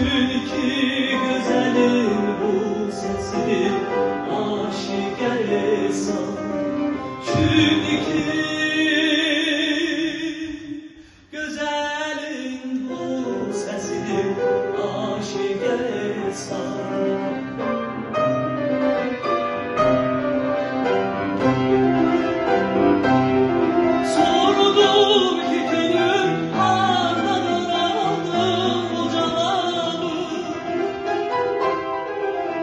Çünkü güzelin bu sesi aşikare san. Çünkü güzelin bu sesi aşikare san. Sordum ki gönül hardadır aldım bu cevabı.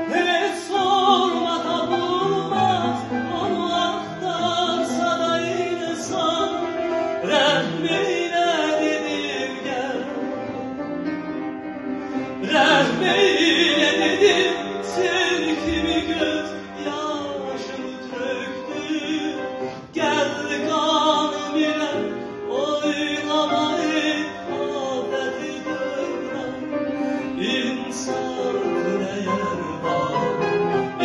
Hiç sorma da bulmaz, onu aktarsa da insan. Rahmeyle dedim gel, rahmeyle dedim sil kimi göz yaşımı döktü. Gel kanım ile oynamayı afeti dönmem. İnsanın eğer var,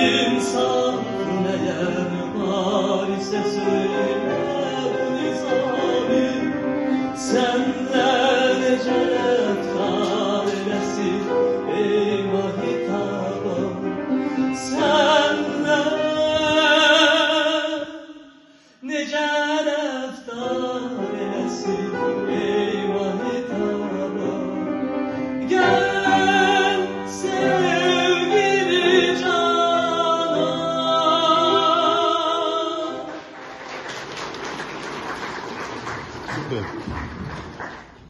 insanın eğer var ise söyle bu nizami. Senden nece eftar eylesin eyvah hitabım. Senden nece eftar eylesin eyvah hitabım. Gel sevgili canan. Süper.